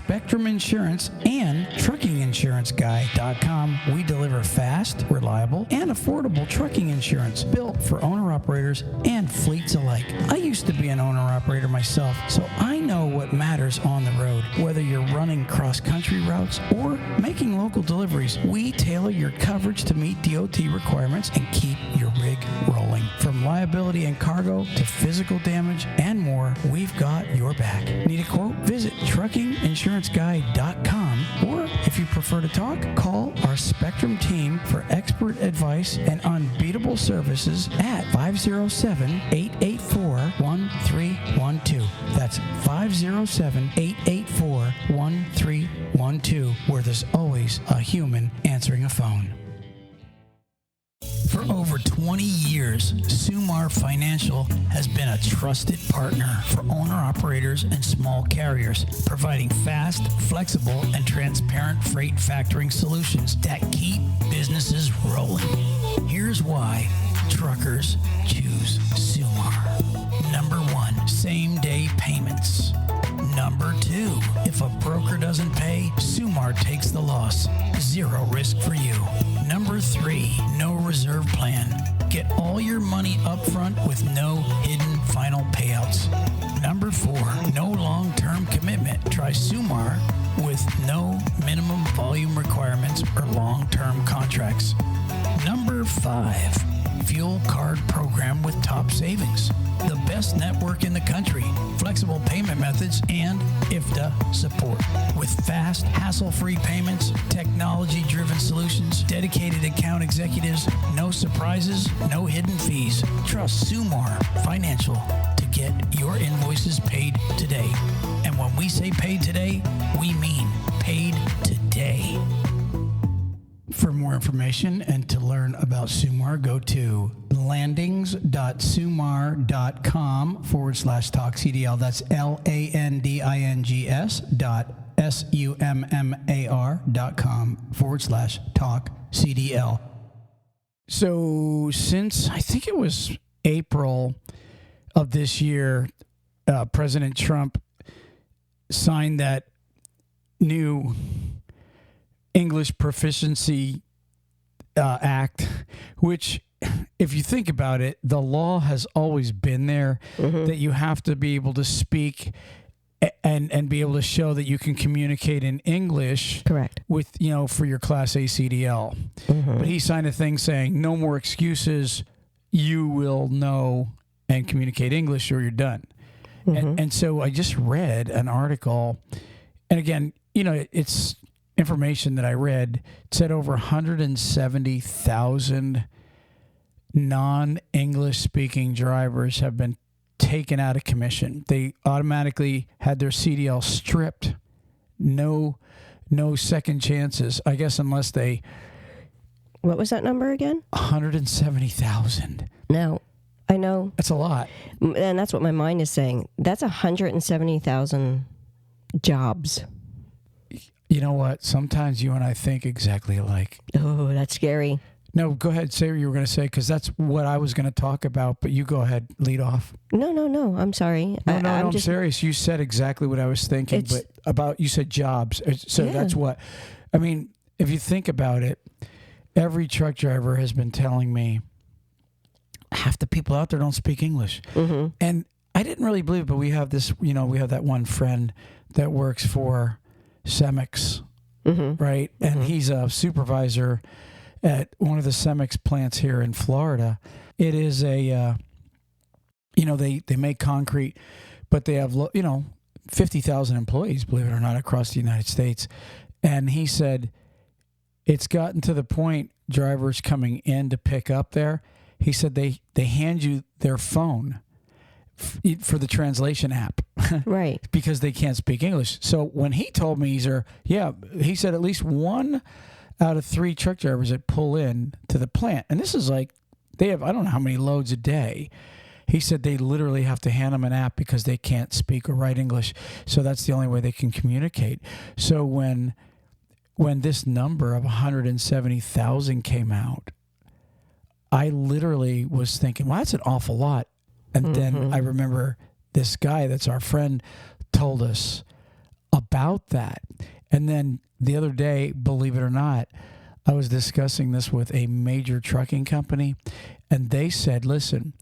Spectrum Insurance and TruckingInsuranceGuy.com, we deliver fast, reliable, and affordable trucking insurance built for owner-operators and fleets alike. I used to be an owner-operator myself, so I know what matters on the road. Whether you're running cross-country routes or making local deliveries, we tailor your coverage to meet DOT requirements and keep your rig rolling. From liability and cargo to physical damage and more, we've got your back. Need a quote? Visit TruckingInsuranceGuy.com, or if you prefer to talk, call our Spectrum team for expert advice and unbeatable services at 507-884-1312. That's 507-884-1312, where there's always a human answering a phone. For over 20 years, Summar Financial has been a trusted partner for owner-operators and small carriers, providing fast, flexible, and transparent freight factoring solutions that keep businesses rolling. Here's why truckers choose Summar. Number 1, same-day payments. Number 2, if a broker doesn't pay, Summar takes the loss. Zero risk for you. Number 3, no reserve plan. Get all your money up front with no hidden final payouts. Number 4, no long-term commitment. Try Summar with no minimum volume requirements or long-term contracts. Number 5, fuel card program with top savings. The best network in the country, flexible payment methods, and IFTA support. With fast, hassle-free payments, technology-driven solutions, dedicated account executives, no surprises, no hidden fees. Trust Summar Financial to get your invoices paid today. And when we say paid today, we mean paid today. For more information and to learn about Summar, go to landings.summar.com/talkcdl. That's landings.summar.com/talkcdl. So since I think it was April of this year, President Trump signed that new English Proficiency Act, which, if you think about it, the law has always been there that you have to be able to speak and be able to show that you can communicate in English. Correct. With, for your Class A CDL. But he signed a thing saying no more excuses. You will know and communicate English or you're done. And so I just read an article, and again, it's information that I read. It said over 170,000 non-English speaking drivers have been taken out of commission. They automatically had their CDL stripped. No second chances, I guess, unless they... What was that number again? 170,000. Now, I know... That's a lot. And that's what my mind is saying. That's 170,000 jobs. You know what? Sometimes you and I think exactly alike. Oh, that's scary. No, go ahead. Say what you were going to say, because that's what I was going to talk about, but you go ahead. Lead off. No. I'm sorry. I'm serious. You said exactly what I was thinking, but you said jobs. So That's what... I mean, if you think about it, every truck driver has been telling me half the people out there don't speak English. And I didn't really believe it, but we have this, we have that one friend that works for Cemex, right? And he's a supervisor at one of the Cemex plants here in Florida. It is a, they make concrete, but they have, 50,000 employees, believe it or not, across the United States. And he said it's gotten to the point, drivers coming in to pick up there, he said they hand you their phone for the translation app. Right. Because they can't speak English. So when he told me, he said at least 1 out of 3 truck drivers that pull in to the plant, and this is like, they have, I don't know how many loads a day. He said they literally have to hand them an app because they can't speak or write English. So that's the only way they can communicate. So when this number of 170,000 came out, I literally was thinking, well, that's an awful lot. And then I remember this guy that's our friend told us about that. And then the other day, believe it or not, I was discussing this with a major trucking company, and they said, listen,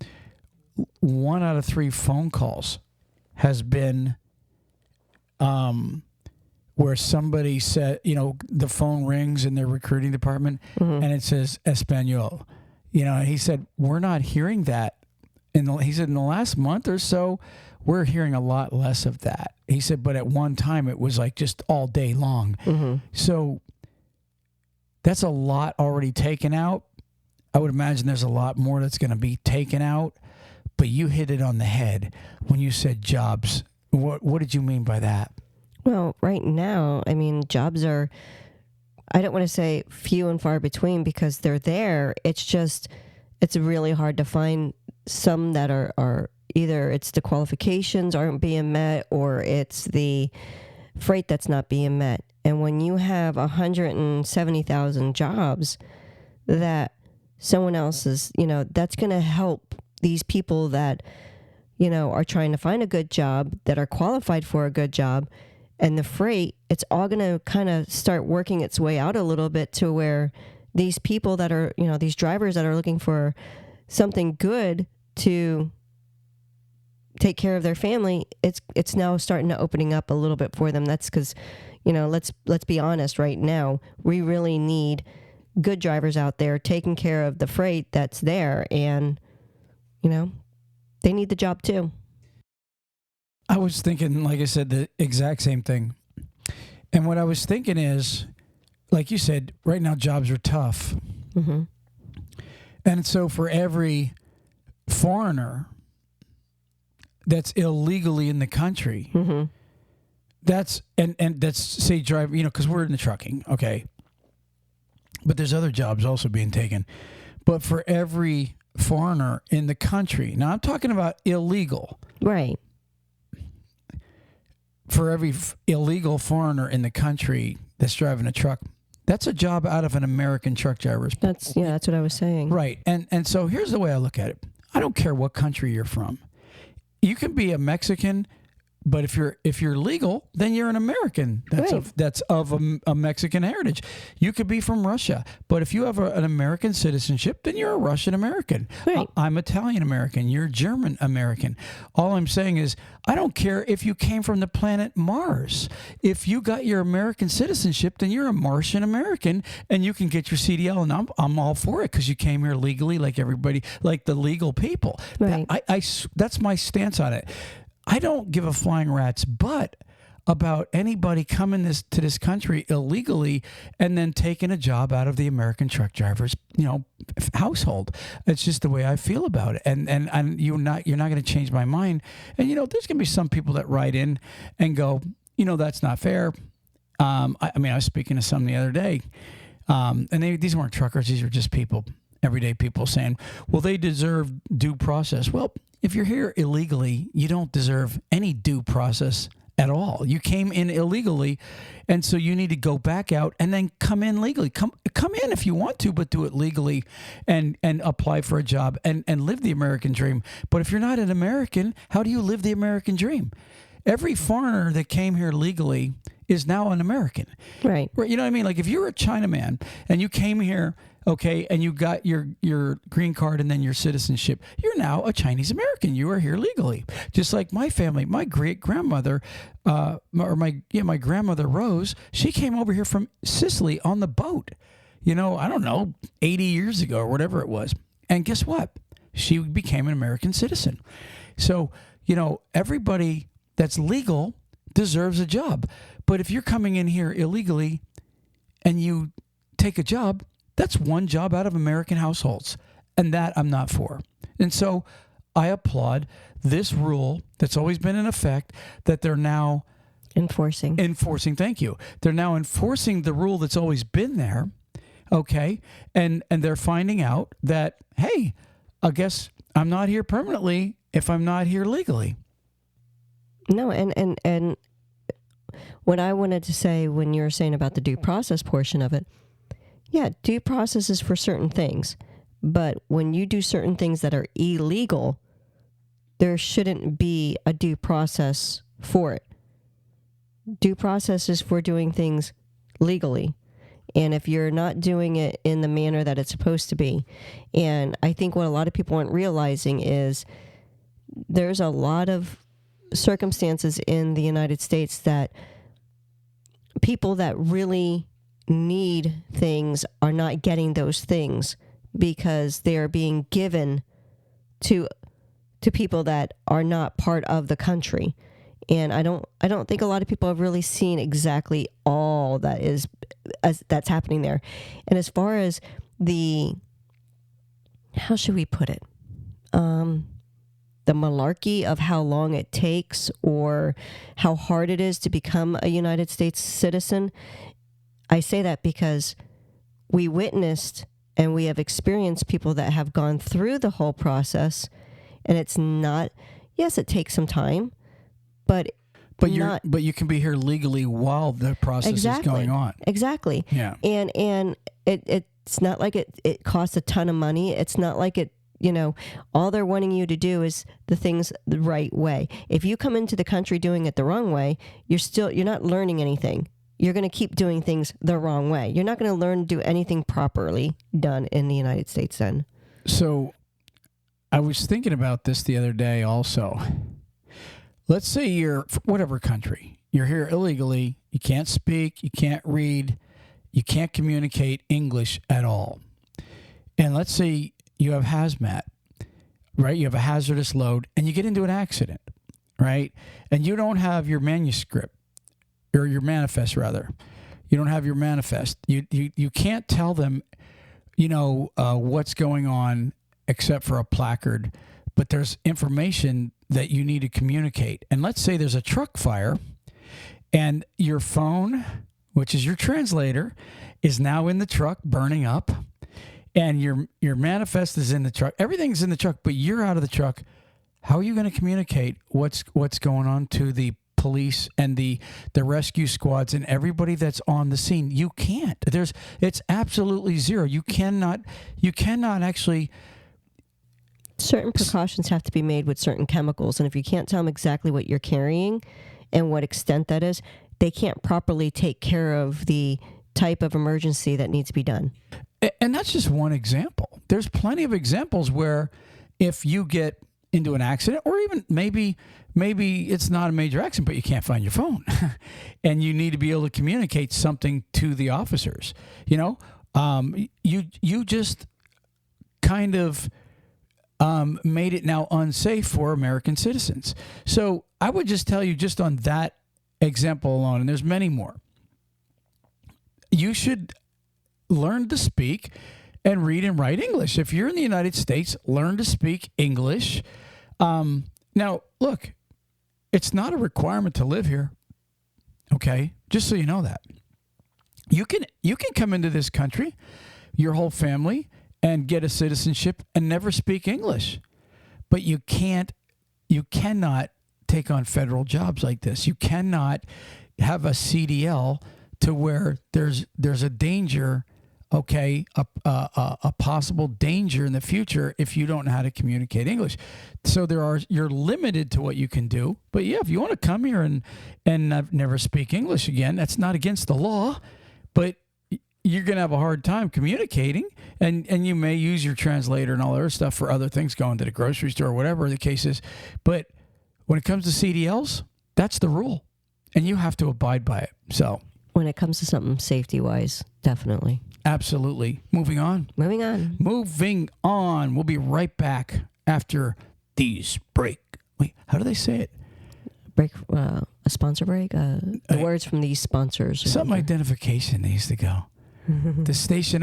1 out of 3 phone calls has been where somebody said, the phone rings in their recruiting department and it says Espanol. He said, we're not hearing that. He said, in the last month or so, we're hearing a lot less of that. He said, but at one time it was like just all day long. So that's a lot already taken out. I would imagine there's a lot more that's going to be taken out. But you hit it on the head when you said jobs. What did you mean by that? Well, right now, I mean, jobs are, I don't want to say few and far between because they're there. It's just, it's really hard to find some that are either it's the qualifications aren't being met or it's the freight that's not being met. And when you have 170,000 jobs that someone else is, that's going to help these people that, are trying to find a good job, that are qualified for a good job. And the freight, it's all going to kind of start working its way out a little bit to where these people that are, these drivers that are looking for something good to take care of their family, it's now starting to opening up a little bit for them. That's because, let's be honest right now, we really need good drivers out there taking care of the freight that's there, and, they need the job too. I was thinking, like I said, the exact same thing. And what I was thinking is, like you said, right now jobs are tough. And so for every foreigner that's illegally in the country, that's say drive, because we're in the trucking, okay. But there's other jobs also being taken. But for every foreigner in the country, now I'm talking about illegal. Right. For every illegal foreigner in the country that's driving a truck, that's a job out of an American truck driver's. That's what I was saying. Right. And so here's the way I look at it. I don't care what country you're from. You can be a Mexican, but if you're legal, then you're an American. That's of a Mexican heritage. You could be from Russia, but if you have an American citizenship, then you're a Russian American. Right. I'm Italian American. You're German American. All I'm saying is, I don't care if you came from the planet Mars. If you got your American citizenship, then you're a Martian American, and you can get your CDL, and I'm all for it because you came here legally, like everybody, like the legal people. Right. That's my stance on it. I don't give a flying rat's butt about anybody coming to this country illegally and then taking a job out of the American truck driver's, household. It's just the way I feel about it. And you're not going to change my mind. And, there's going to be some people that write in and go, that's not fair. I was speaking to some the other day, and these weren't truckers. These were just people, everyday people saying, well, they deserve due process. Well, if you're here illegally, you don't deserve any due process at all. You came in illegally, and so you need to go back out and then come in legally. Come in if you want to, but do it legally and apply for a job and live the American dream. But if you're not an American, how do you live the American dream? Every foreigner that came here legally is now an American. Right. You know what I mean? Like if you're a Chinaman and you came here, okay, and you got your green card and then your citizenship, you're now a Chinese American. You are here legally. Just like my family, my great grandmother, my grandmother Rose, she came over here from Sicily on the boat. I don't know, 80 years ago or whatever it was. And guess what? She became an American citizen. So, everybody that's legal deserves a job. But if you're coming in here illegally and you take a job, that's one job out of American households. And that I'm not for. And so I applaud this rule that's always been in effect that they're now enforcing. Thank you. They're now enforcing the rule that's always been there. Okay. And they're finding out that, hey, I guess I'm not here permanently if I'm not here legally. No, and what I wanted to say when you were saying about the due process portion of it, yeah, due process is for certain things. But when you do certain things that are illegal, there shouldn't be a due process for it. due process is for doing things legally. And if you're not doing it in the manner that it's supposed to be, and I think what a lot of people aren't realizing is there's a lot of circumstances in the United States that people that really need things are not getting those things because they are being given to people that are not part of the country. And I don't think a lot of people have really seen exactly all that's happening there. And as far as how should we put it? The malarkey of how long it takes or how hard it is to become a United States citizen. I say that because we witnessed and we have experienced people that have gone through the whole process, and it's not, yes, it takes some time, but you can be here legally while the process is going on. Exactly. Yeah. And it's not like it costs a ton of money. It's not like it, all they're wanting you to do is the things the right way. If you come into the country doing it the wrong way, you're not learning anything. You're going to keep doing things the wrong way. You're not going to learn to do anything properly done in the United States then. So I was thinking about this the other day also. Let's say you're whatever country. You're here illegally. You can't speak. You can't read. You can't communicate English at all. And let's say you have hazmat, right? You have a hazardous load, and you get into an accident, right? And you don't have your manuscript, or your manifest, rather. You don't have your manifest. You can't tell them, what's going on except for a placard, but there's information that you need to communicate. And let's say there's a truck fire, and your phone, which is your translator, is now in the truck burning up. And your manifest is in the truck. Everything's in the truck, but you're out of the truck. How are you going to communicate what's going on to the police and the rescue squads and everybody that's on the scene? You can't. It's absolutely zero. You cannot actually. Certain precautions have to be made with certain chemicals, and if you can't tell them exactly what you're carrying and what extent that is, they can't properly take care of the type of emergency that needs to be done. And that's just one example. There's plenty of examples where if you get into an accident, or even maybe it's not a major accident, but you can't find your phone and you need to be able to communicate something to the officers, you just kind of made it now unsafe for American citizens. So I would just tell you, just on that example alone, and there's many more, you should learn to speak and read and write English. If you're in the United States, learn to speak English. Now, look, it's not a requirement to live here. Okay, just so you know that. You can come into this country, your whole family, and get a citizenship and never speak English. But you cannot take on federal jobs like this. You cannot have a CDL to where there's a danger, okay, a possible danger in the future if you don't know how to communicate English. So you're limited to what you can do. But yeah, if you want to come here and never speak English again, that's not against the law, but you're going to have a hard time communicating, and you may use your translator and all that other stuff for other things, going to the grocery store or whatever the case is. But when it comes to CDLs, that's the rule, and you have to abide by it. So when it comes to something safety-wise, definitely. Absolutely. Moving on. Moving on. We'll be right back after these break. Wait, how do they say it? Break, a sponsor break? The words from these sponsors. Some identification needs to go. The station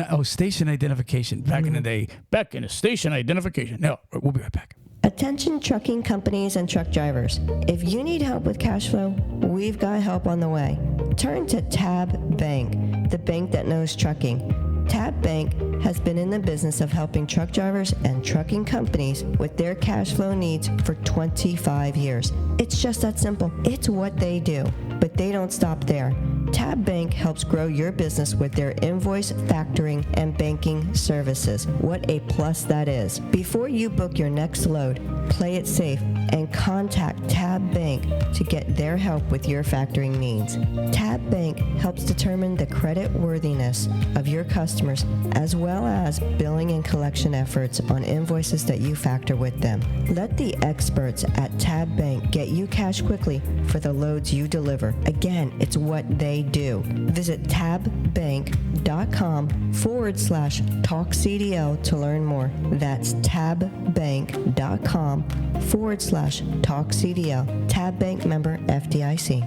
identification. Back in the day. Back in the station identification. No, we'll be right back. Attention trucking companies and truck drivers. If you need help with cash flow, we've got help on the way. Turn to Tab Bank, the bank that knows trucking. Tab Bank has been in the business of helping truck drivers and trucking companies with their cash flow needs for 25 years. It's just that simple. It's what they do. But they don't stop there. Tab Bank helps grow your business with their invoice, factoring, and banking services. What a plus that is. Before you book your next load, play it safe and contact Tab Bank to get their help with your factoring needs. Tab Bank helps determine the credit worthiness of your customers as well as billing and collection efforts on invoices that you factor with them. Let the experts at Tab Bank get you cash quickly for the loads you deliver. Again, it's what they do. Visit tabbank.com/talkcdl to learn more. That's tabbank.com/talkcdl. Tab Bank member FDIC.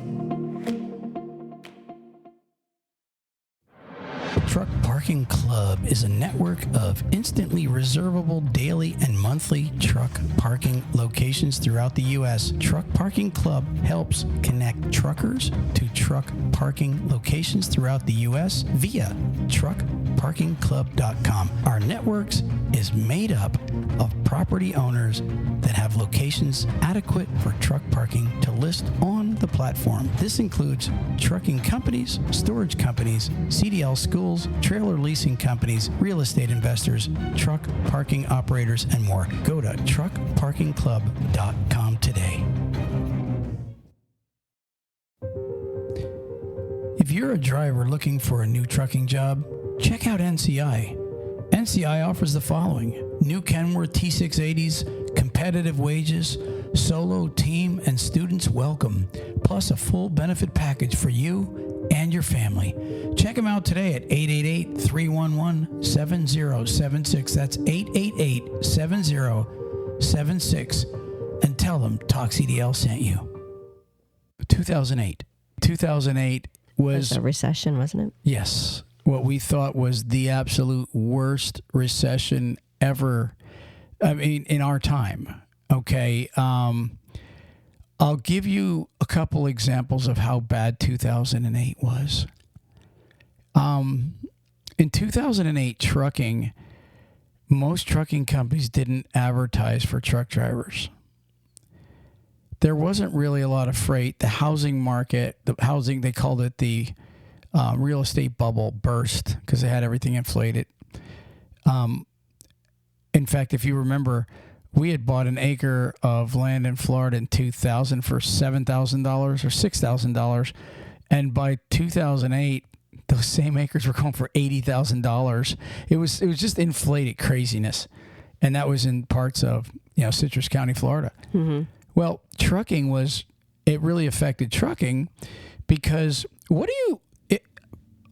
Truck Parking Club is a network of instantly reservable daily and monthly truck parking locations throughout the U.S. Truck Parking Club helps connect truckers to truck parking locations throughout the U.S. via truckparkingclub.com. Our networks is made up of property owners that have locations adequate for truck parking to list on the platform. This includes trucking companies, storage companies, CDL schools, trailer leasing companies, real estate investors, truck parking operators, and more. Go to truckparkingclub.com today. If you're a driver looking for a new trucking job, check out NCI. NCI offers the following: new Kenworth T680s, competitive wages, solo, team, and students welcome, plus a full benefit package for you and your family. Check them out today at 888-311-7076. That's 888-7076. And tell them Talk CDL sent you. 2008 was a recession, wasn't it? Yes. What we thought was the absolute worst recession ever. I mean, in our time. Okay. I'll give you a couple examples of how bad 2008 was. In 2008, most trucking companies didn't advertise for truck drivers. There wasn't really a lot of freight. The housing market, they called it the real estate bubble, burst because they had everything inflated. In fact, if you remember, we had bought an acre of land in Florida in 2000 for $7,000 or $6,000. And by 2008, those same acres were going for $80,000. It was just inflated craziness. And that was in parts of, Citrus County, Florida. Mm-hmm. Well, it really affected trucking because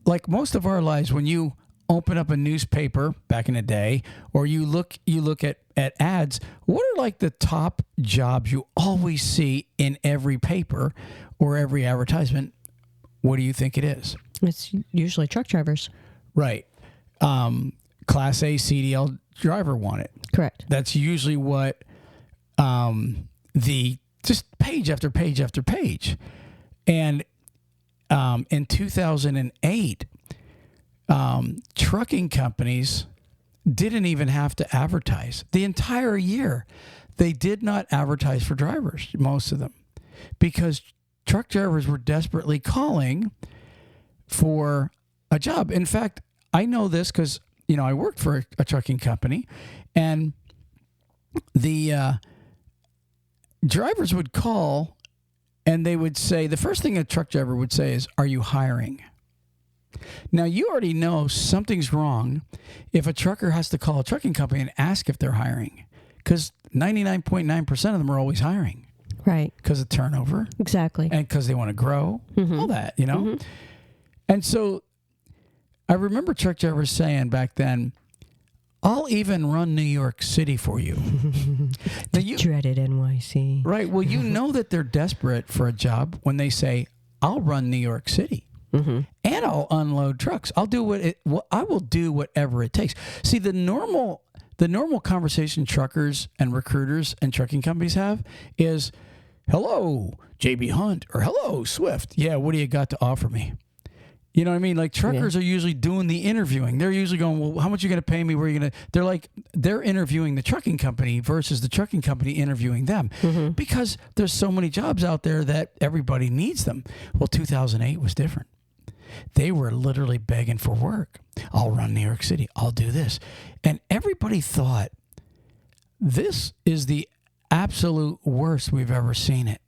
like most of our lives, when you open up a newspaper back in the day, or you look at ads, what are like the top jobs you always see in every paper or every advertisement? What do you think it is? It's usually truck drivers. Right. Class A CDL driver wanted. Correct. That's usually what just page after page after page. And in 2008, trucking companies didn't even have to advertise. The entire year, they did not advertise for drivers, most of them, because truck drivers were desperately calling for a job. In fact, I know this because, I worked for a trucking company, and the drivers would call and they would say, the first thing a truck driver would say is, "Are you hiring?" Now, you already know something's wrong if a trucker has to call a trucking company and ask if they're hiring, because 99.9% of them are always hiring. Right. Because of turnover. Exactly. And because they want to grow. Mm-hmm. All that, Mm-hmm. And so I remember truck drivers saying back then, "I'll even run New York City for you." The dreaded NYC. Right. Well, you know that they're desperate for a job when they say, "I'll run New York City." Mm-hmm. And I'll unload trucks. I will do whatever it takes. See, the normal conversation truckers and recruiters and trucking companies have is, "Hello, JB Hunt," or "Hello, Swift. Yeah, what do you got to offer me?" You know what I mean? Like, truckers are usually doing the interviewing. They're usually going, "Well, how much are you going to pay me? Where are you going to?" They're interviewing the trucking company versus the trucking company interviewing them, because there's so many jobs out there that everybody needs them. Well, 2008 was different. They were literally begging for work. I'll run New York City. I'll do this. And everybody thought, this is the absolute worst we've ever seen it.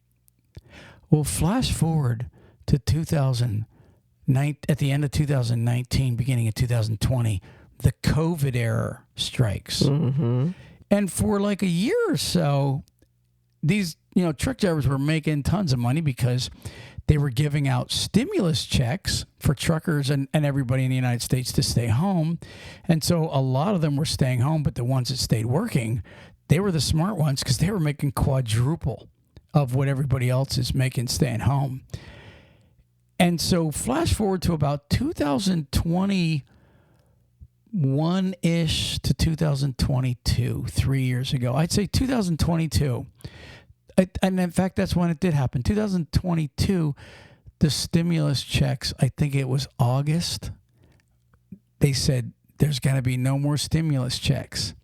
Well, flash forward to 2009, at the end of 2019, beginning of 2020, the COVID era strikes. Mm-hmm. And for like a year or so, these, truck drivers were making tons of money because they were giving out stimulus checks for truckers and everybody in the United States to stay home. And so a lot of them were staying home, but the ones that stayed working, they were the smart ones because they were making quadruple of what everybody else is making staying home. And so flash forward to about 2021-ish to 2022, 3 years ago. I'd say 2022. And in fact, that's when it did happen. 2022, the stimulus checks, I think it was August, they said there's going to be no more stimulus checks.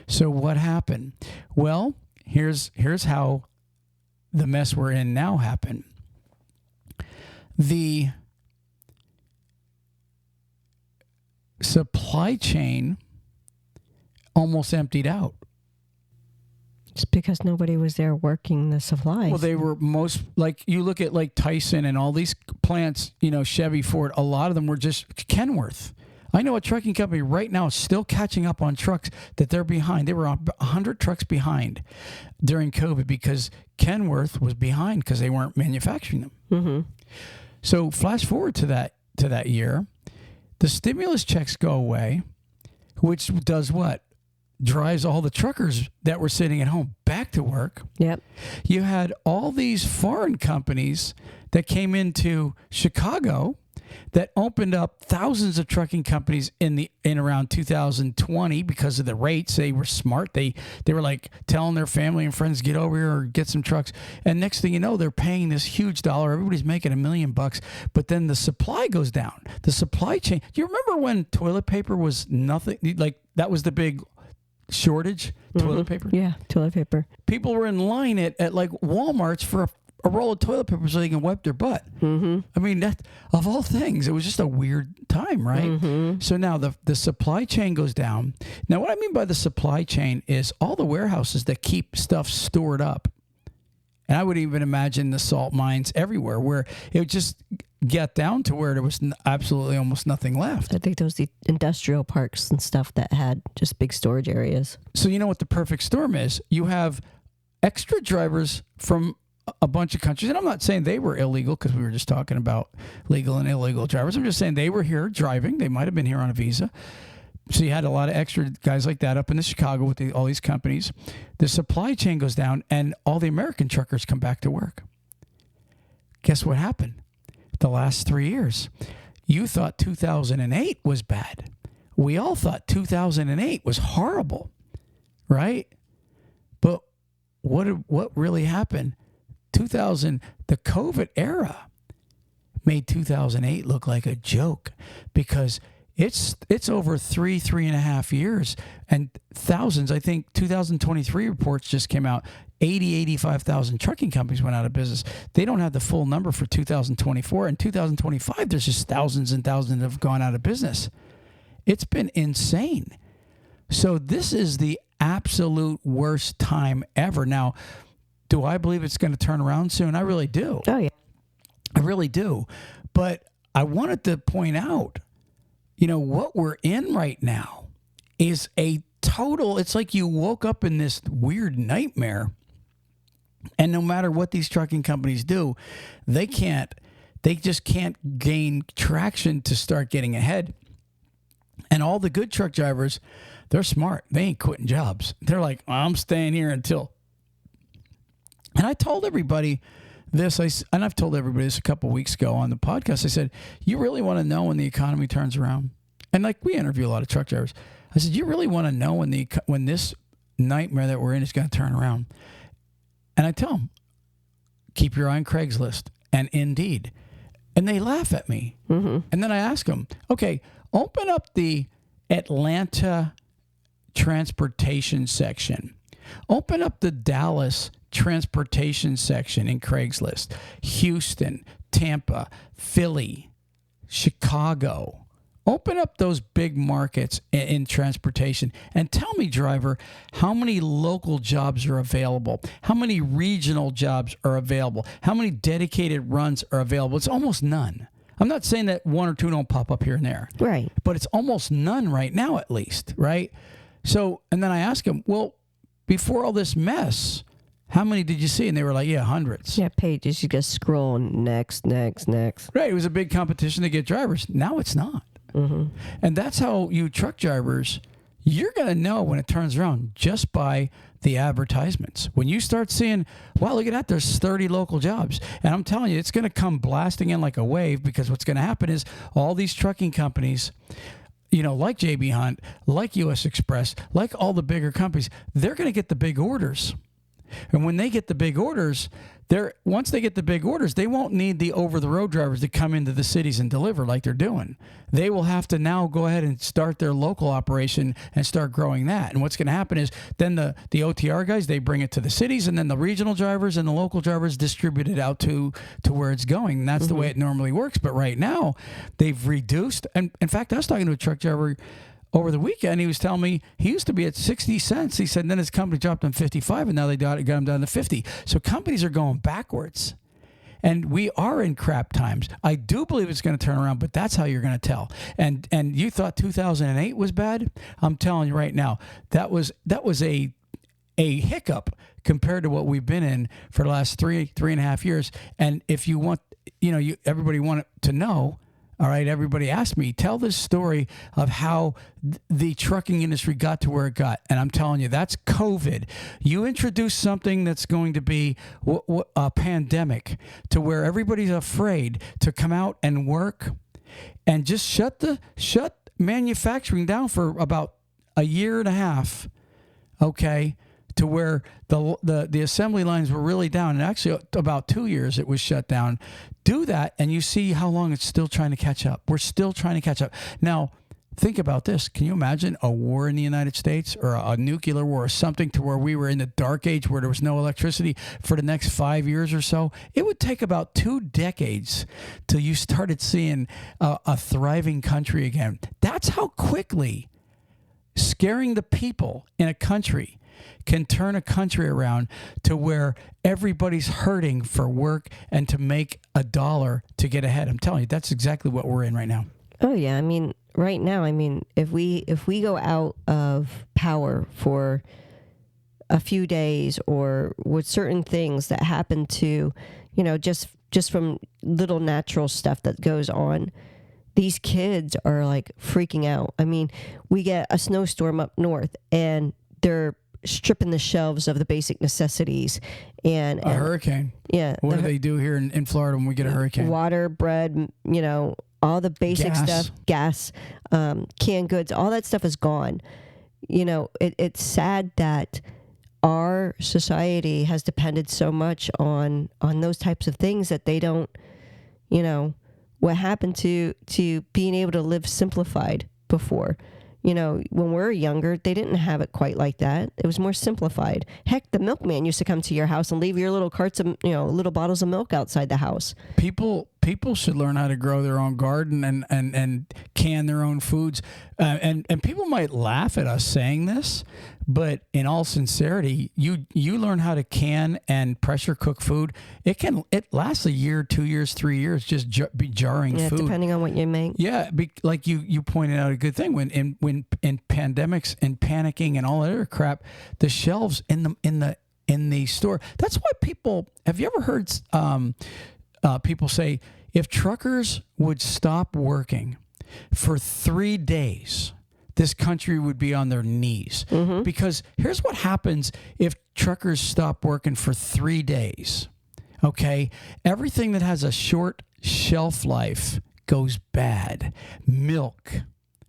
So what happened? Well, here's how the mess we're in now happened. The supply chain almost emptied out. It's because nobody was there working the supplies. Well, they were most, like, you look at like Tyson and all these plants, Chevy, Ford, a lot of them were just Kenworth. I know a trucking company right now is still catching up on trucks that they're behind. They were 100 trucks behind during COVID because Kenworth was behind because they weren't manufacturing them. Mm-hmm. So flash forward to that year, the stimulus checks go away, which does what? Drives all the truckers that were sitting at home back to work. Yep. You had all these foreign companies that came into Chicago that opened up thousands of trucking companies in around 2020 because of the rates. They were smart. They were like telling their family and friends, get over here or get some trucks. And next thing you know, they're paying this huge dollar. Everybody's making $1 million. But then the supply goes down. The supply chain. Do you remember when toilet paper was nothing? Like that was the big shortage, toilet paper? Yeah, toilet paper. People were in line at like Walmart's for a roll of toilet paper so they can wipe their butt. Mm-hmm. I mean, that of all things, it was just a weird time, right? Mm-hmm. So now the supply chain goes down. Now, what I mean by the supply chain is all the warehouses that keep stuff stored up. And I would even imagine the salt mines everywhere where it would just get down to where there was absolutely almost nothing left. I think those the industrial parks and stuff that had just big storage areas. So you know what the perfect storm is? You have extra drivers from a bunch of countries, and I'm not saying they were illegal because we were just talking about legal and illegal drivers. I'm just saying they were here driving. They might have been here on a visa. So you had a lot of extra guys like that up in Chicago with all these companies. The supply chain goes down, and all the American truckers come back to work. Guess what happened? The last 3 years. You thought 2008 was bad. We all thought 2008 was horrible, right? But what really happened? The COVID era made 2008 look like a joke because it's over 3.5 years and thousands. I think 2023 reports just came out. 85,000 trucking companies went out of business. They don't have the full number for 2024. In 2025, there's just thousands and thousands have gone out of business. It's been insane. So this is the absolute worst time ever. Now, do I believe it's going to turn around soon? I really do. Oh, yeah. I really do. But I wanted to point out, what we're in right now is a total, it's like you woke up in this weird nightmare. And no matter what these trucking companies do, they just can't gain traction to start getting ahead. And all the good truck drivers, they're smart. They ain't quitting jobs. They're like, I'm staying here until. And I told everybody this, and I've told everybody this a couple of weeks ago on the podcast. I said, you really want to know when the economy turns around? And like we interview a lot of truck drivers. I said, you really want to know when this nightmare that we're in is going to turn around? And I tell them, keep your eye on Craigslist and Indeed. And they laugh at me. Mm-hmm. And then I ask them, okay, open up the Atlanta transportation section. Open up the Dallas transportation section in Craigslist. Houston, Tampa, Philly, Chicago. Open up those big markets in transportation and tell me, driver, how many local jobs are available? How many regional jobs are available? How many dedicated runs are available? It's almost none. I'm not saying that one or two don't pop up here and there. Right. But it's almost none right now, at least, right? So, and then I asked him, well, before all this mess, how many did you see? And they were like, yeah, hundreds. Yeah, pages. You just scroll next. Right. It was a big competition to get drivers. Now it's not. Mm-hmm. And that's how you truck drivers, you're going to know when it turns around just by the advertisements. When you start seeing, wow, look at that, there's 30 local jobs. And I'm telling you, it's going to come blasting in like a wave, because what's going to happen is all these trucking companies, you know, like JB Hunt, like US Express, like all the bigger companies, they're going to get the big orders. And when they get the big orders, once they get the big orders, they won't need the over-the-road drivers to come into the cities and deliver like they're doing. They will have to now go ahead and start their local operation and start growing that. And what's going to happen is then the OTR guys, they bring it to the cities, and then the regional drivers and the local drivers distribute it out to where it's going. And that's the way it normally works. But right now, they've reduced. And in fact, I was talking to a truck driver over the weekend. He was telling me he used to be at 60 cents. He said then his company dropped him 55, and now they got him down to 50. So companies are going backwards. And we are in crap times. I do believe it's going to turn around, but that's how you're going to tell. And you thought 2008 was bad? I'm telling you right now, that was a hiccup compared to what we've been in for the last three and a half years. And if you want, everybody wanted to know. All right, everybody asked me, tell this story of how the trucking industry got to where it got. And I'm telling you, that's COVID. You introduce something that's going to be a pandemic to where everybody's afraid to come out and work, and just shut manufacturing down for about a year and a half, okay, to where the assembly lines were really down. And actually, about 2 years it was shut down. Do that, and you see how long it's still trying to catch up. We're still trying to catch up. Now, think about this. Can you imagine a war in the United States, or a nuclear war, or something to where we were in the dark age where there was no electricity for the next 5 years or so? It would take about 2 decades till you started seeing a thriving country again. That's how quickly scaring the people in a country can turn a country around to where everybody's hurting for work and to make a dollar to get ahead. I'm telling you, that's exactly what we're in right now. Oh yeah, I mean, right now, if we go out of power for a few days, or with certain things that happen to, just from little natural stuff that goes on, these kids are like freaking out. I mean, we get a snowstorm up north, and they're stripping the shelves of the basic necessities, and a hurricane. Yeah. What do they do here in Florida when we get a hurricane? Water, bread, all the basic stuff, gas, canned goods, all that stuff is gone. It's sad that our society has depended so much on those types of things that they don't, what happened to being able to live simplified before. When we were younger, they didn't have it quite like that. It was more simplified. Heck, the milkman used to come to your house and leave your little carts of, little bottles of milk outside the house. People should learn how to grow their own garden and can their own foods. And people might laugh at us saying this, but in all sincerity, you learn how to can and pressure cook food. It lasts a year, 2 years, 3 years, just be jarring food. Depending on what you make. Yeah, like you pointed out a good thing when in pandemics and panicking and all that other crap, the shelves in the store. That's why people. Have you ever heard people say, if truckers would stop working for 3 days, this country would be on their knees? Mm-hmm. Because here's what happens if truckers stop working for 3 days. Okay, everything that has a short shelf life goes bad. Milk,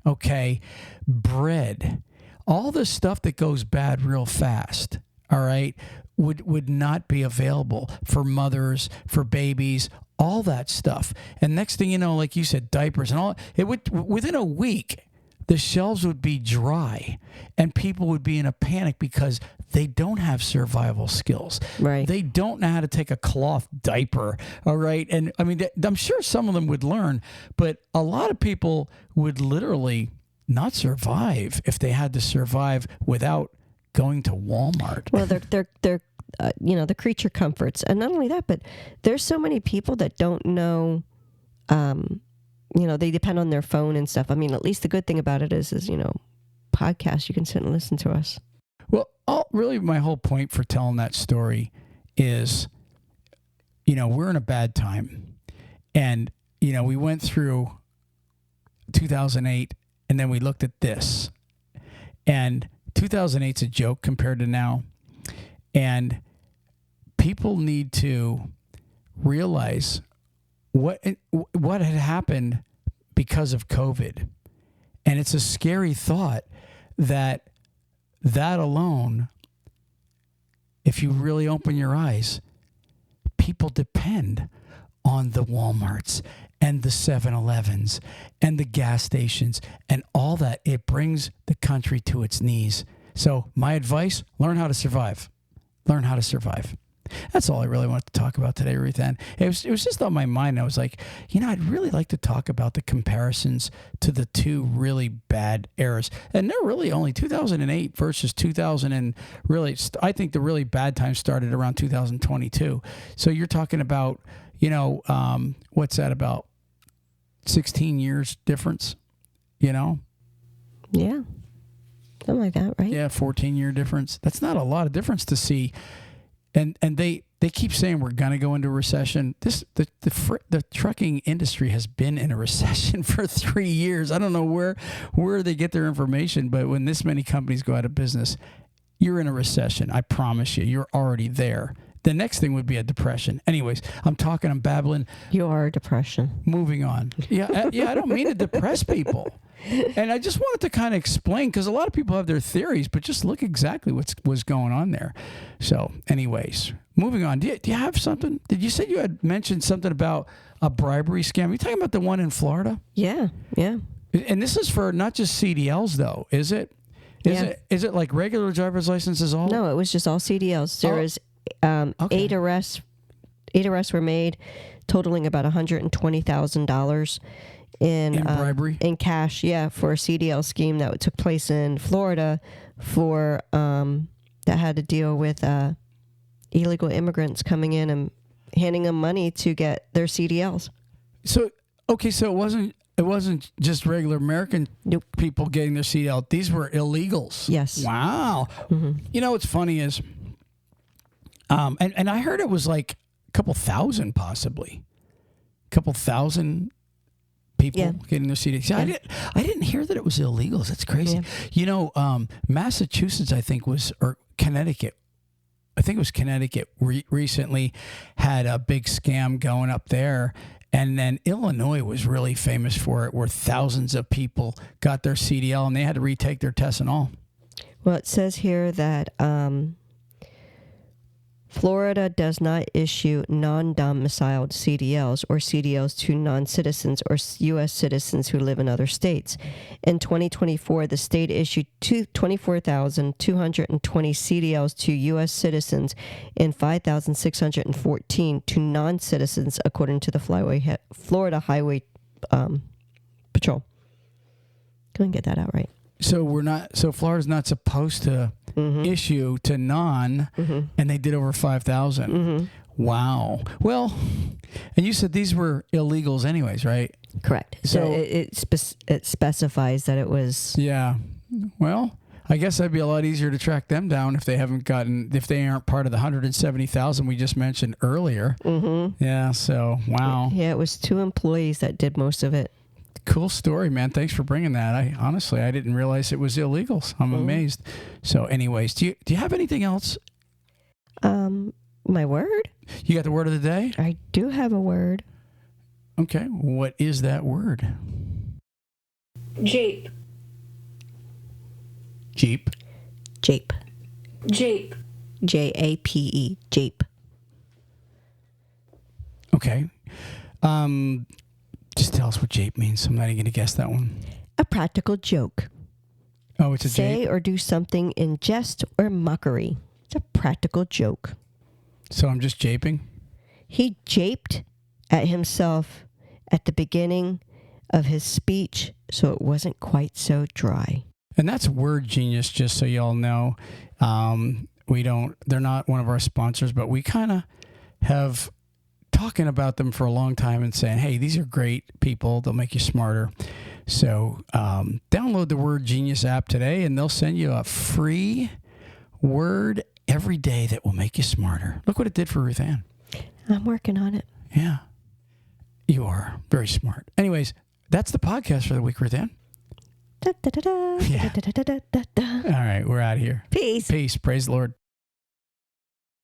okay, bread, all the stuff that goes bad real fast, all right, would not be available for mothers, for babies, all that stuff. And next thing you know, like you said, diapers and all, it would, within a week, the shelves would be dry and people would be in a panic because they don't have survival skills. Right. They don't know how to take a cloth diaper. All right. And I mean, I'm sure some of them would learn, but a lot of people would literally not survive if they had to survive without going to Walmart. Well, they're the creature comforts. And not only that, but there's so many people that don't know, they depend on their phone and stuff. I mean, at least the good thing about it is podcasts, you can sit and listen to us. Well, really my whole point for telling that story is, we're in a bad time. And, we went through 2008 and then we looked at this. And 2008's a joke compared to now. And people need to realize what had happened because of COVID. And it's a scary thought that alone, if you really open your eyes, people depend on the Walmarts and the 7-Elevens and the gas stations and all that. It brings the country to its knees. So my advice, learn how to survive. Learn how to survive. That's all I really wanted to talk about today, Ruthann. It was just on my mind. I was like, I'd really like to talk about the comparisons to the two really bad eras. And they're really only 2008 versus 2000. And really, I think the really bad time started around 2022. So you're talking about, what's that, about 16 years difference, Yeah. Something like that, right? Yeah, 14-year difference. That's not a lot of difference to see. And they keep saying we're going to go into a recession. The trucking industry has been in a recession for 3 years. I don't know where they get their information, but when this many companies go out of business, you're in a recession. I promise you, you're already there. The next thing would be a depression. Anyways, I'm babbling. You are a depression. Moving on. Yeah, I don't mean to depress people. And I just wanted to kind of explain, because a lot of people have their theories, but just look exactly what's going on there. So, anyways, moving on. Do you have something? Did you say you had mentioned something about a bribery scam? Are you talking about the one in Florida? Yeah. And this is for not just CDLs, though, is it? Is it like regular driver's licenses all? No, it was just all CDLs. There was 8 arrests. 8 arrests were made, totaling about $120,000 in bribery, in cash. Yeah, for a CDL scheme that took place in Florida for that had to deal with illegal immigrants coming in and handing them money to get their CDLs. So it wasn't just regular American people getting their CDL. These were illegals. Yes. Wow. Mm-hmm. What's funny is, and I heard it was like a couple thousand, possibly. A couple thousand people getting their CDLs. Yeah. I didn't hear that it was illegals. That's crazy. Yeah. Massachusetts, I think or Connecticut. I think it was Connecticut recently had a big scam going up there. And then Illinois was really famous for it, where thousands of people got their CDL and they had to retake their tests and all. Well, it says here that Florida does not issue non-domiciled CDLs or CDLs to non-citizens or U.S. citizens who live in other states. In 2024, the state issued 24,220 CDLs to U.S. citizens and 5,614 to non-citizens, according to the Florida Highway Patrol. Go and get that out right. So Florida's not supposed to issue to non, and they did over 5,000. Mm-hmm. Wow. Well, and you said these were illegals anyways, right? Correct. So it specifies that it was. Yeah. Well, I guess that'd be a lot easier to track them down if they aren't part of the 170,000 we just mentioned earlier. Mm-hmm. Yeah. So, wow. Yeah, it was 2 employees that did most of it. Cool story, man. Thanks for bringing that. I didn't realize it was illegals. I'm amazed. So anyways, do you have anything else? My word? You got the word of the day? I do have a word. Okay. What is that word? Jape. Jeep. Jape. Jape. Jape. Jape. Okay. Just tell us what jape means. I'm not even going to guess that one. a practical joke. Oh, it's a Say jape? or do something in jest or mockery. It's a practical joke. So I'm just japing? He japed at himself at the beginning of his speech, so it wasn't quite so dry. And that's Word Genius, just so y'all know. They're not one of our sponsors, but we kind of have talking about them for a long time and saying, hey, these are great people. They'll make you smarter. So download the Word Genius app today, and they'll send you a free word every day that will make you smarter. Look what it did for Ruthann. I'm working on it. Yeah. You are very smart. Anyways, that's the podcast for the week, Ruthann. Da, da, da, da, Yeah. da, da, da, da, da, da. All right, we're out of here. Peace. Peace. Praise the Lord.